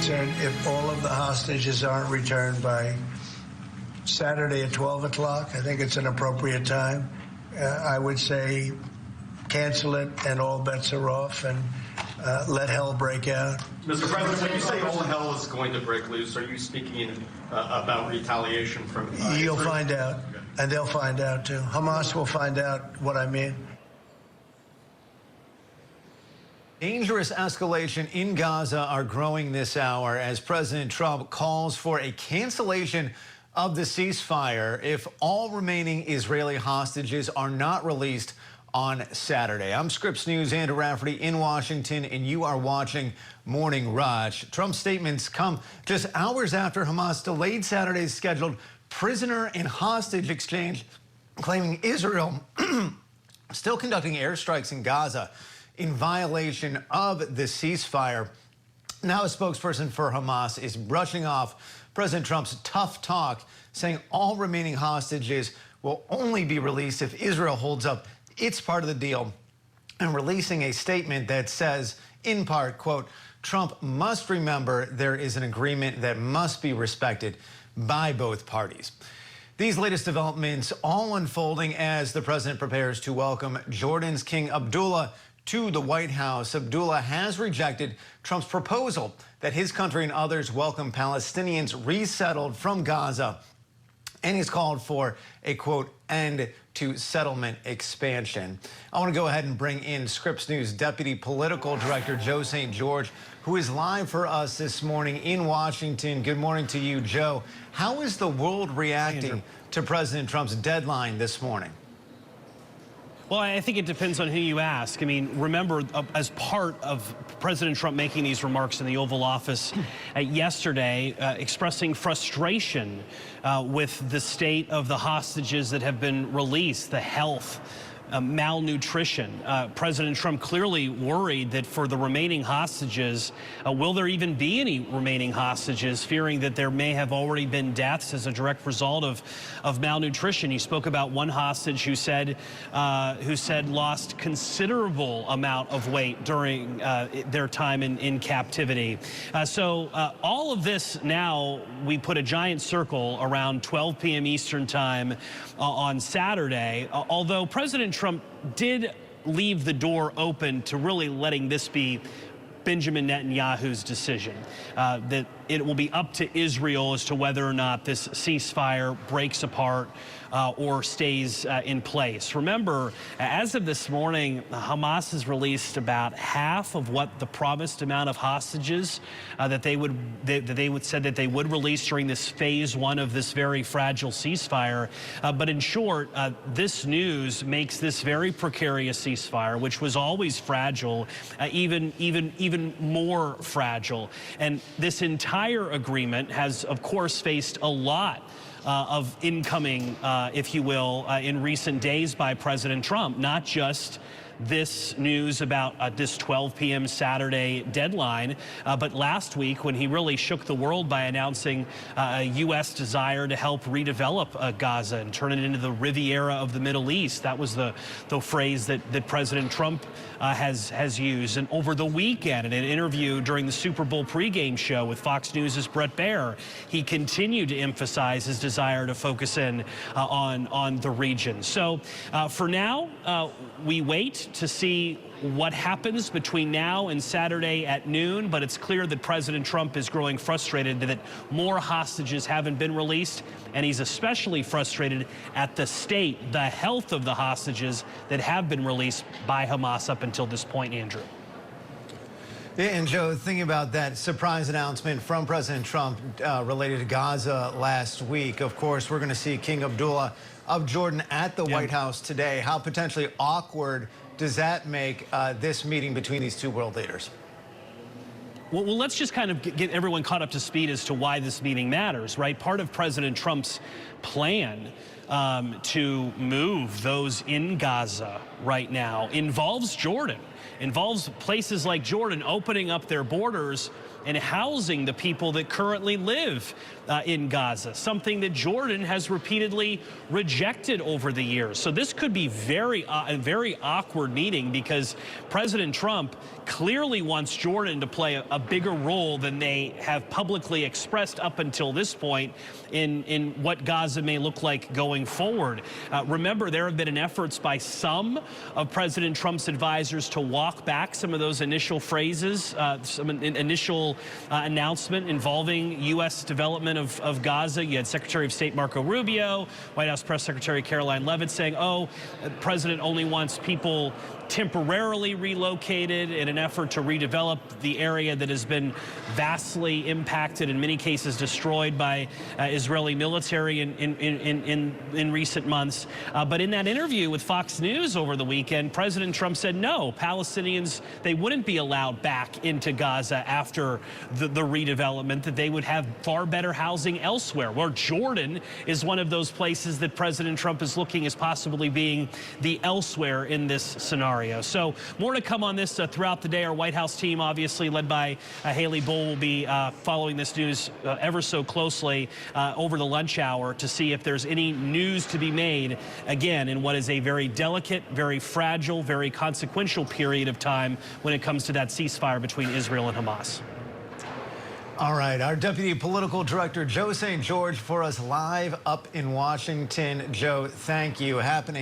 concerned, if all of the hostages aren't returned by Saturday at 12 o'clock, I think it's an appropriate time. I would say cancel it and all bets are off, and let hell break out. Mr. President, when you say all hell is going to break loose, are you speaking about retaliation from You'll find out, and they'll find out too. Hamas will find out what I mean. Dangerous escalation in Gaza are growing this hour as President Trump calls for a cancellation of the ceasefire if all remaining Israeli hostages are not released on Saturday. I'm Scripps News' Andrew Rafferty in Washington, and you are watching Morning Rush. Trump's statements come just hours after Hamas delayed Saturday's scheduled prisoner and hostage exchange, claiming Israel still conducting airstrikes in Gaza in violation of the ceasefire. Now a spokesperson for Hamas is brushing off President Trump's tough talk, saying all remaining hostages will only be released if Israel holds up its part of the deal, and releasing a statement that says, in part, quote, Trump must remember there is an agreement that must be respected by both parties. These latest developments all unfolding as the president prepares to welcome Jordan's King Abdullah to the White House. Abdullah has rejected Trump's proposal that his country and others welcome Palestinians resettled from Gaza, and he's called for a, quote, end to settlement expansion. I want to go ahead and bring in Scripps News Deputy Political Director Joe St. George, who is live for us this morning in Washington. Good morning to you, Joe. How is the world reacting to President Trump's deadline this morning? Well, I think it depends on who you ask. I mean, remember, as part of President Trump making these remarks in the Oval Office yesterday, expressing frustration with the state of the hostages that have been released, the health, malnutrition. President Trump clearly worried that for the remaining hostages, will there even be any remaining hostages, fearing that there may have already been deaths as a direct result of malnutrition. He spoke about one hostage who said lost considerable amount of weight during their time in captivity. So all of this now, we put a giant circle around 12 p.m. Eastern time on Saturday, although President Trump did leave the door open to really letting this be Benjamin Netanyahu's decision, that it will be up to Israel as to whether or not this ceasefire breaks apart or stays in place. Remember, as of this morning, Hamas has released about half of what the promised amount of hostages that they said that they would release during this phase one of this very fragile ceasefire. But in short, this news makes this very precarious ceasefire, which was always fragile, even more fragile. And this entire agreement has, of course, faced a lot of incoming, if you will, in recent days by President Trump, not just this news about this 12 p.m. Saturday deadline, but last week when he really shook the world by announcing a U.S. desire to help redevelop Gaza and turn it into the Riviera of the Middle East. That was the phrase that President Trump has used. And over the weekend, in an interview during the Super Bowl pregame show with Fox News' Bret Baier, he continued to emphasize his desire to focus in on the region. So for now, we wait to see what happens between now and Saturday at noon, but it's clear that President Trump is growing frustrated that more hostages haven't been released, and he's especially frustrated at the state, the health of the hostages that have been released by Hamas up until this point, Andrew. Yeah, and Joe, thinking about that surprise announcement from President Trump related to Gaza last week, of course, we're going to see King Abdullah of Jordan at the White House today. How potentially awkward does that make this meeting between these two world leaders? Well, let's just kind of get everyone caught up to speed as to why this meeting matters, right? Part of President Trump's plan to move those in Gaza right now involves Jordan, involves places like Jordan opening up their borders and housing the people that currently live in Gaza, something that Jordan has repeatedly rejected over the years. So this could be a very awkward meeting, because President Trump clearly wants Jordan to play a bigger role than they have publicly expressed up until this point in what Gaza may look like going forward. Remember, there have been efforts by some of President Trump's advisors to walk back some of those initial phrases, some initial announcement involving U.S. development of Gaza. You had Secretary of State Marco Rubio, White House Press Secretary Caroline Leavitt saying, oh, the president only wants people temporarily relocated in an effort to redevelop the area that has been vastly impacted, in many cases destroyed by Israeli military in recent months. But in that interview with Fox News over the weekend, President Trump said no, Palestinians, they wouldn't be allowed back into Gaza after the redevelopment, that they would have far better housing elsewhere. Where Jordan is one of those places that President Trump is looking as possibly being the elsewhere in this scenario. So more to come on this throughout the day. Our White House team, obviously led by Haley Bull, will be following this news ever so closely over the lunch hour to see if there's any news to be made, again, in what is a very delicate, very fragile, very consequential period of time when it comes to that ceasefire between Israel and Hamas. All right, our Deputy Political Director, Joe St. George, for us live up in Washington. Joe, thank you. Happening